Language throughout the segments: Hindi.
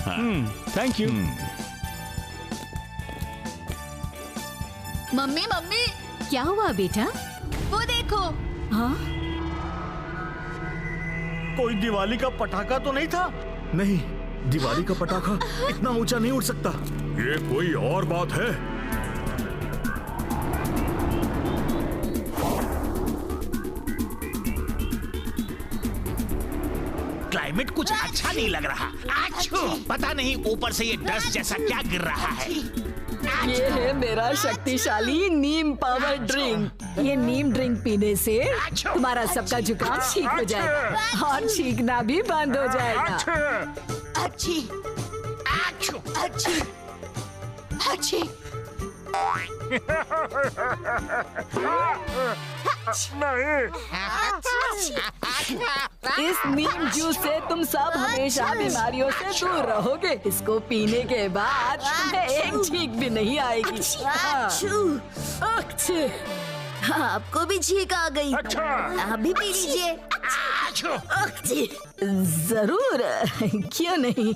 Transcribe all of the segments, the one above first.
Thank you. मम्मी मम्मी, क्या हुआ बेटा? वो देखो। हाँ? कोई दिवाली का पटाखा तो नहीं था? नहीं, दिवाली का पटाखा इतना ऊंचा नहीं उड़ सकता। ये कोई और बात है। क्लाइमेट कुछ अच्छा नहीं लग रहा। आच्छू, पता नहीं ऊपर से ये डस्ट जैसा क्या गिर रहा है। ये है मेरा शक्तिशाली नीम पावर ड्रिंक। ये नीम ड्रिंक पीने से तुम्हारा सबका जुकाम ठीक हो जाएगा और छींकना भी बंद हो जाएगा। अच्छी आच्छू, अच्छी अच्छी। इस नीम जूस से तुम सब हमेशा बीमारियों से दूर रहोगे। इसको पीने के बाद तुम्हें एक छींक भी नहीं आएगी। आपको भी छींक आ गई? आप भी पी लीजिए। जरूर, क्यों नहीं।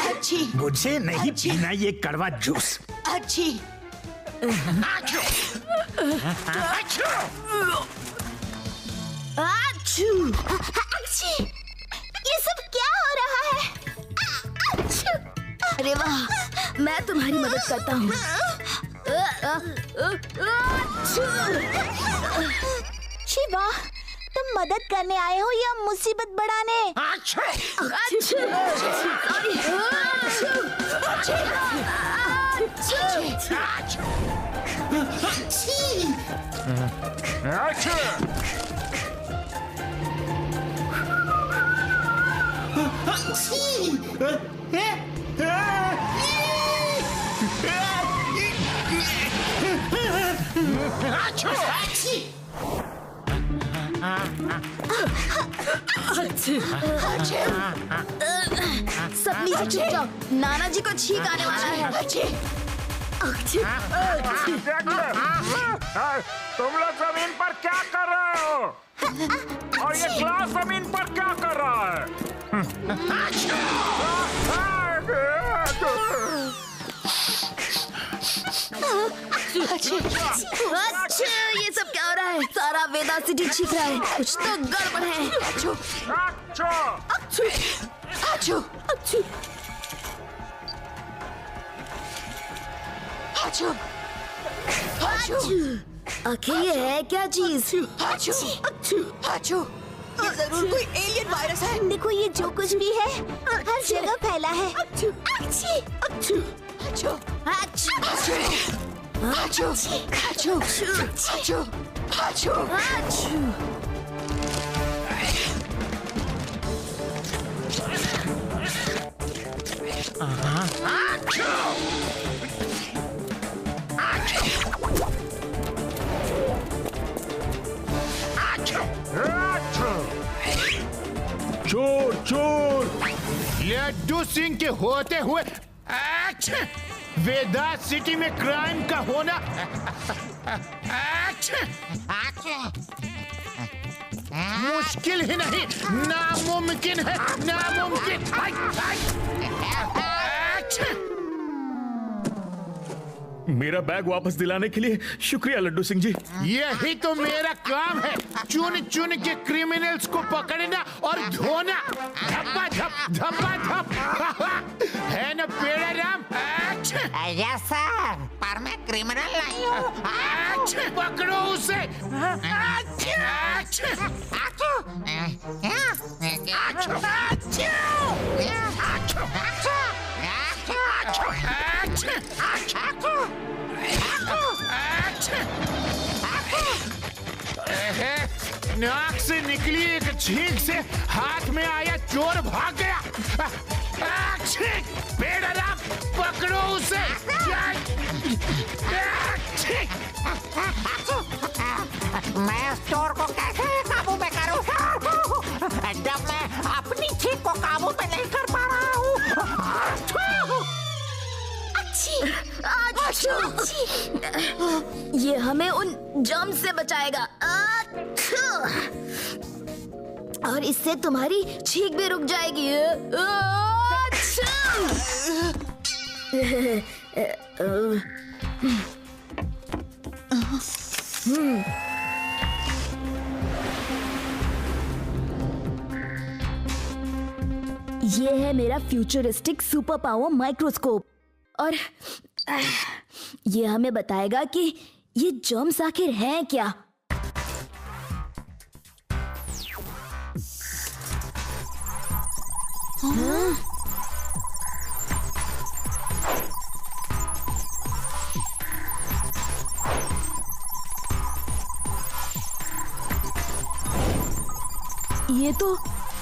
अच्छी मुझे नहीं पीना ये कड़वा जूस। अच्छी आच्छू, आच्छू। अच्छू अच्छी। ये सब क्या हो रहा है? अच्छू। अरे वाह, मैं तुम्हारी मदद करता हूँ। शिवा, तुम मदद करने आए हो या मुसीबत बढ़ाने? आच्छू, अच्छू आच्छू। सब नीचे छुप जाओ, नाना जी को छींक आने वाला है। तुम लोग जमीन पर क्या कर रहे हो? और ये ग्लास जमीन पर क्या कर रहा है? अच्छा, ये सब क्या हो रहा है? सारा वेदा सिटी छींक रहा है। कुछ तो गड़बड़ है। अच्छू अच्छू अच्छू अच्छू अच्छू अच्छू। आखिर ये है क्या चीज? अच्छू अच्छू अच्छू। ये जरूर कोई एलियन वायरस है। देखो, ये जो कुछ भी है हर जगह फैला है। अच्छू अच्छी अच्छू अच्छू अच्छू अच्छू अच्छू अच्छू अच्छू अच्छू। चोर चोर, लड्डू सिंह के होते हुए वेदा सिटी में क्राइम का होना मुश्किल ही नहीं, नामुमकिन है, नामुमकिन। मेरा बैग वापस दिलाने के लिए शुक्रिया लड्डू सिंह जी। यही तो मेरा काम है, चुन चुन के क्रिमिनल्स को पकड़ना और धोना। धप्पा धप धप्पा धप है न पेड़ा राम? यस सर, पर मैं क्रिमिनल नहीं हूँ। पकड़ो उसे। नाक से निकली एक छींक से हाथ में आया चोर भाग गया। पेड़ा राम, पकड़ो उसे। मैं उस चोर को कैसे काबू में करूं? ठीक को काबू में नहीं कर पा रहा हूँ। ये हमें उन जर्म से बचाएगा और इससे तुम्हारी छींक भी रुक जाएगी। ये है मेरा फ्यूचरिस्टिक सुपर पावर माइक्रोस्कोप और ये हमें बताएगा कि ये जर्म्स आखिर हैं क्या।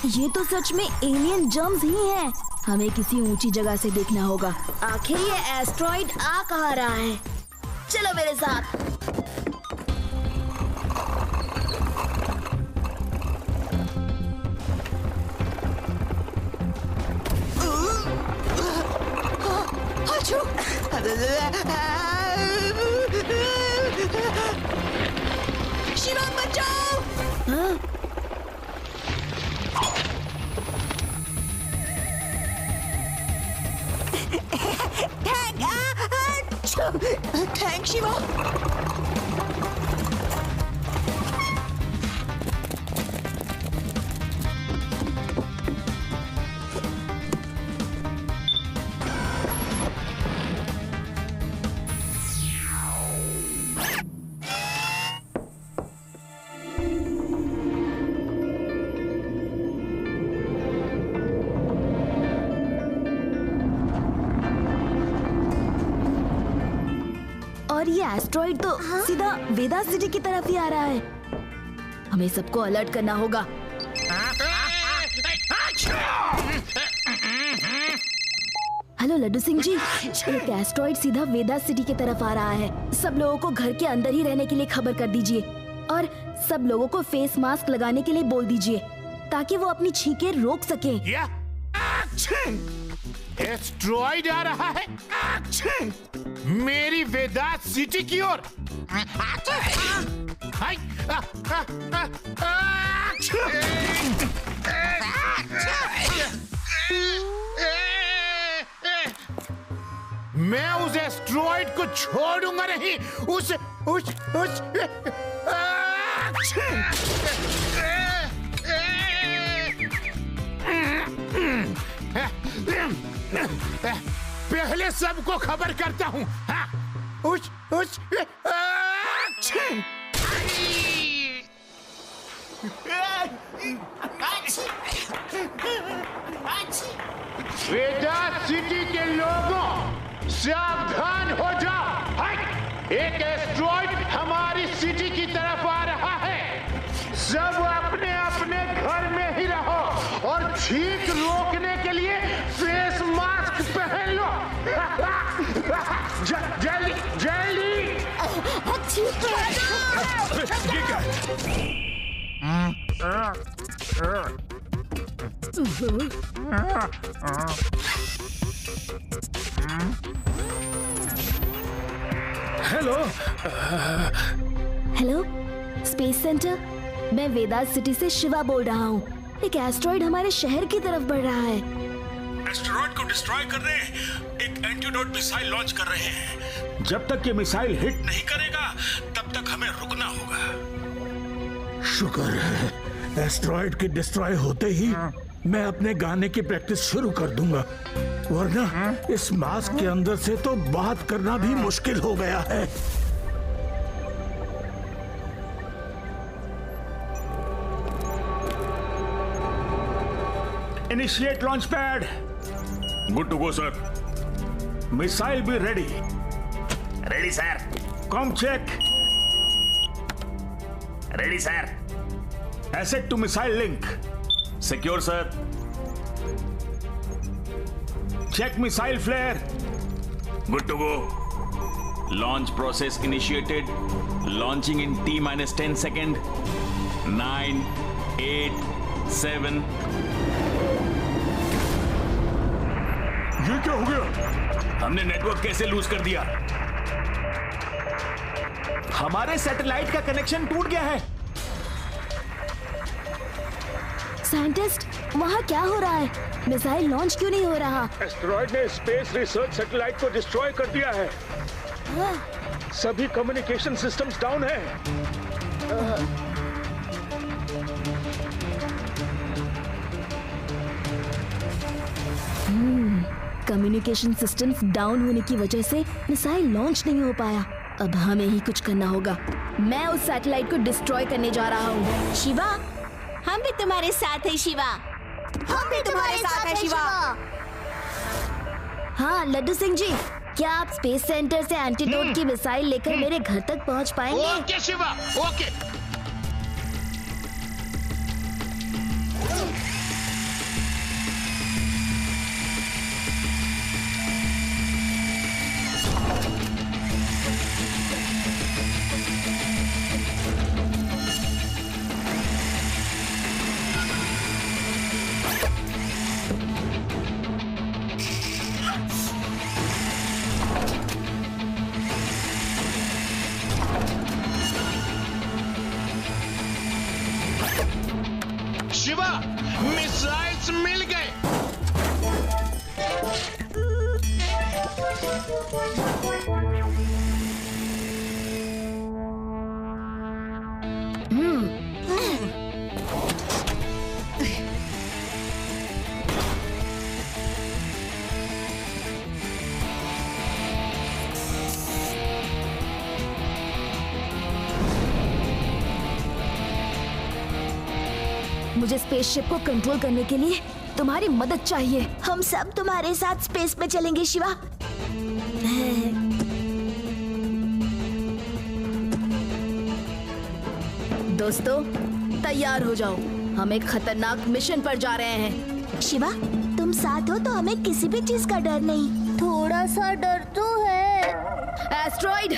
ये तो सच में एलियन जर्म्स ही हैं। हमें किसी ऊंची जगह से देखना होगा। आखिर ये एस्ट्रॉइड आ कहाँ रहा है? चलो मेरे साथ। शिवा बचाओ! हाँ? Thanks, Shiva. और ये एस्ट्रॉइड तो सीधा वेदा सिटी की तरफ ही आ रहा है। हमें सबको अलर्ट करना होगा। हेलो लड्डू सिंह जी, एक एस्ट्रॉइड सीधा वेदा सिटी की तरफ आ रहा है। सब लोगों को घर के अंदर ही रहने के लिए खबर कर दीजिए और सब लोगों को फेस मास्क लगाने के लिए बोल दीजिए ताकि वो अपनी छींकें रोक सकें। एस्ट्रॉइड आ रहा है मेरी वेदा सिटी की ओर। मैं उस एस्ट्रॉइड को छोड़ूंगा नहीं। उस पहले सबको खबर करता हूँ। वेदा सिटी के लोगों, सावधान हो जाओ। एक एस्ट्रॉइड हमारी सिटी की तरफ आ रहा है। सब अपने अपने घर में ही रहो और छींक रोकने के लिए फेस मास्क पहन लो। जल्दी जल्दी। ये क्या हेलो स्पेस सेंटर, मैं वेदा सिटी से शिवा बोल रहा हूँ। एक एस्ट्रॉइड हमारे शहर की तरफ बढ़ रहा है। एस्टेरॉइड को डिस्ट्रॉय करने एक एंटीडोट मिसाइल लॉन्च कर रहे हैं। जब तक ये मिसाइल हिट नहीं करेगा तब तक हमें रुकना होगा। शुक्र है एस्ट्रॉइड के डिस्ट्रॉय होते ही मैं अपने गाने की प्रैक्टिस शुरू कर दूंगा, वरना इस मास्क के अंदर से तो बात करना भी मुश्किल हो गया है। Initiate launch pad. Good to go sir. Missile भी ready. Ready sir. Com check. Ready sir. Asset to missile link. Secure sir. Check missile flare. Good to go. Launch process initiated. Launching in T-10 second. 9, 8, 7 ये क्या हो गया? हमने नेटवर्क कैसे लूज कर दिया? हमारे सैटेलाइट का कनेक्शन टूट गया है। साइंटिस्ट, वहाँ क्या हो रहा है? मिसाइल लॉन्च क्यों नहीं हो रहा? एस्टेरॉयड ने स्पेस रिसर्च सैटेलाइट को डिस्ट्रॉय कर दिया है। सभी कम्युनिकेशन सिस्टम्स डाउन है। कम्युनिकेशन सिस्टम्स डाउन होने की वजह से मिसाइल लॉन्च नहीं हो पाया। अब हमें ही कुछ करना होगा। मैं उस सैटेलाइट को डिस्ट्रॉय करने जा रहा हूँ। शिवा, हम भी तुम्हारे साथ हैं शिवा। हम भी तुम्हारे साथ हैं शिवा। हाँ लड्डू सिंह जी, क्या आप स्पेस सेंटर से एंटीडोट की मिसाइल लेकर मेरे घर तक पहुँच पाएंगे? Okay Shiva, okay. Shiva, missiles मिल गए। मुझे स्पेसशिप को कंट्रोल करने के लिए तुम्हारी मदद चाहिए। हम सब तुम्हारे साथ स्पेस में चलेंगे शिवा। दोस्तों, तैयार हो जाओ, हम एक खतरनाक मिशन पर जा रहे हैं। शिवा, तुम साथ हो तो हमें किसी भी चीज का डर नहीं। थोड़ा सा डर तो है। एस्ट्रॉइड,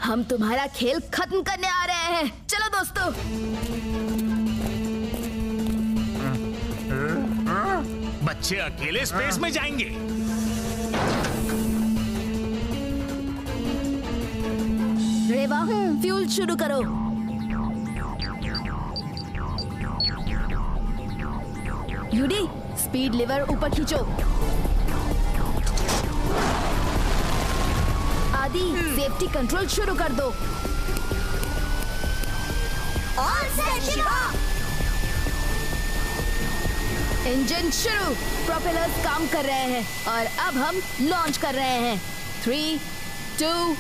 हम तुम्हारा खेल खत्म करने आ रहे हैं। चलो दोस्तों। बच्चे अकेले स्पेस में जाएंगे। रेवा, फ्यूल शुरू करो। यूडी, स्पीड लीवर ऊपर खींचो। आदि, सेफ्टी कंट्रोल शुरू कर दो। और शिवा, इंजन शुरू। प्रोपेलर्स काम कर रहे हैं और अब हम लॉन्च कर रहे हैं। 3, 2,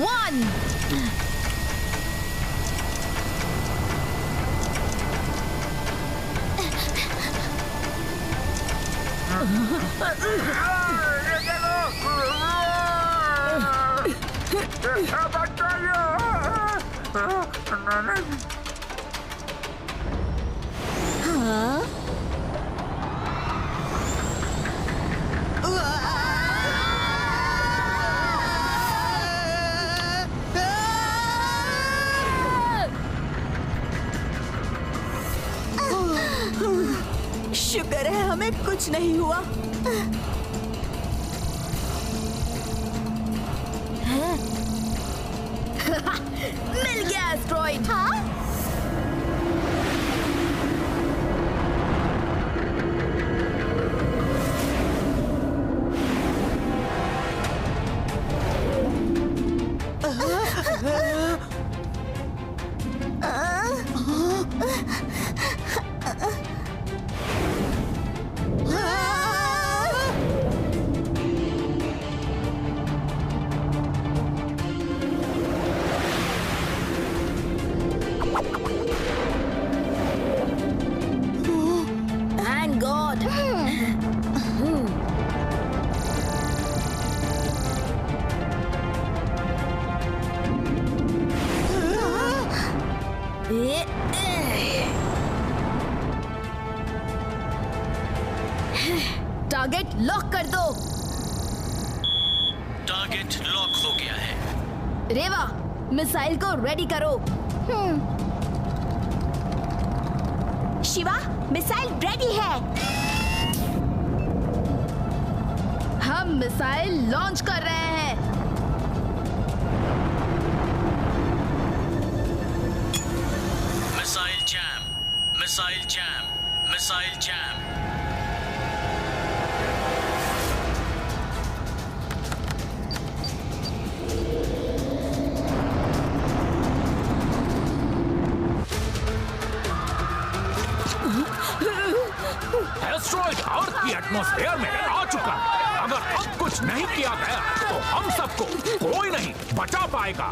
1। हाँ? शुक्र है हमें कुछ नहीं हुआ। मिल गया एस्ट्रॉइड। हाँ? Thank God. टारगेट लॉक कर दो। टारगेट लॉक हो गया है। रेवा, मिसाइल को रेडी करो। शिवा, मिसाइल रेडी है। हम मिसाइल लॉन्च कर रहे हैं। Missile jam, missile jam, missile jam. Asteroid earth की एटमॉस्फेयर में आ चुका है। अगर अब कुछ नहीं किया गया तो हम सबको कोई नहीं बचा पाएगा।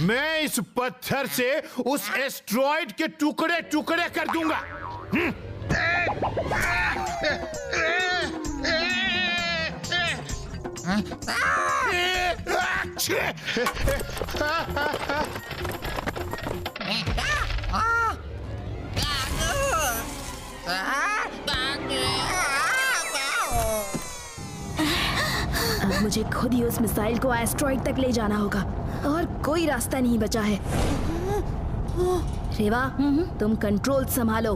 मैं इस पत्थर से उस एस्ट्रॉइड के टुकड़े टुकड़े कर दूंगा। अब मुझे खुद ही उस मिसाइल को एस्ट्रॉइड तक ले जाना होगा और कोई रास्ता नहीं बचा है। रेवा, तुम कंट्रोल संभालो।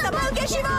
संभाल के शिवा।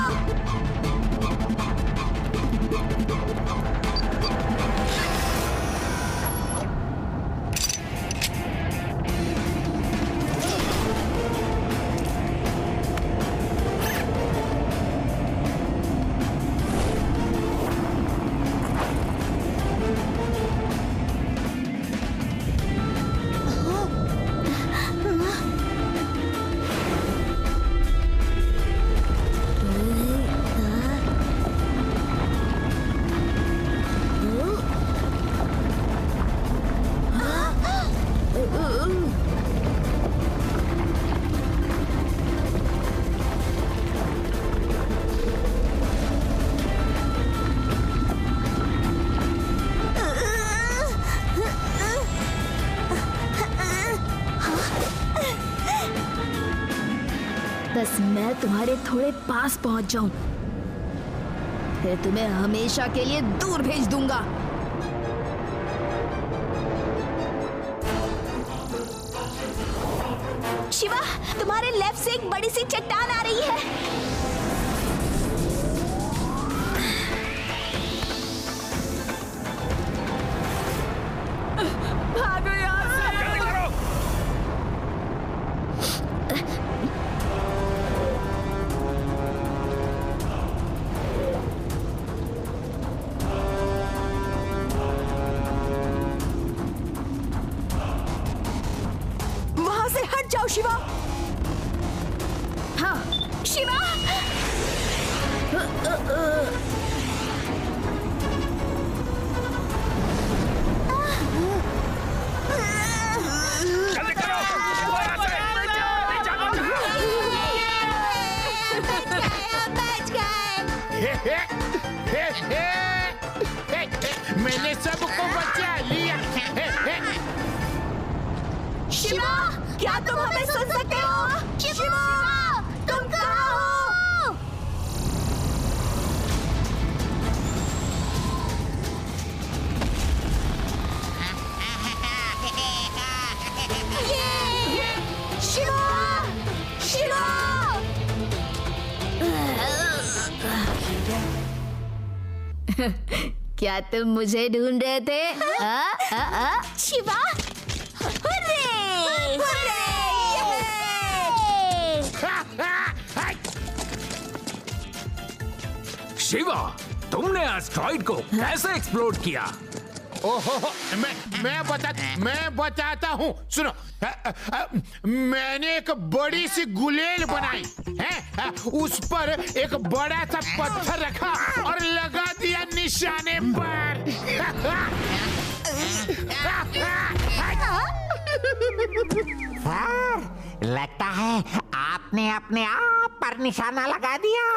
बस मैं तुम्हारे थोड़े पास पहुंच जाऊं, फिर तुम्हें हमेशा के लिए दूर भेज दूंगा। शिवा, तुम्हारे लेफ्ट से एक बड़ी सी चट्टान आ रही है। भागो यहाँ से। वहां से हट जाओ शिवा। हाँ, शिवा। मैंने सबको बचा लिया। शिवा, क्या तुम हमें सुन सकते हो? शिवा, तुम कहाँ हो? शिवा, शिवा। क्या तुम मुझे ढूंढ रहे थे? शिवा, शिवा, तुमने एस्ट्रॉइड को कैसे एक्सप्लोड किया? ओहो, मैं बताता हूँ। सुनो, मैंने एक बड़ी सी गुलेल बनाई है, उस पर एक बड़ा सा पत्थर रखा और लगा दिया निशाने पर। लगता है आपने अपने आप पर निशाना लगा दिया।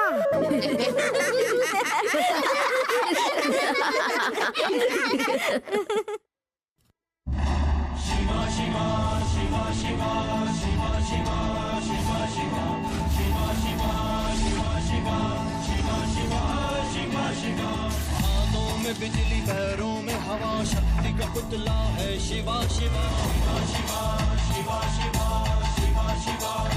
हाथों में बिजली, पैरों में हवा, शक्ति दिव्य पुतला है शिवा शिवा शिवा शिवा शिवा शिवा शिवा शिवा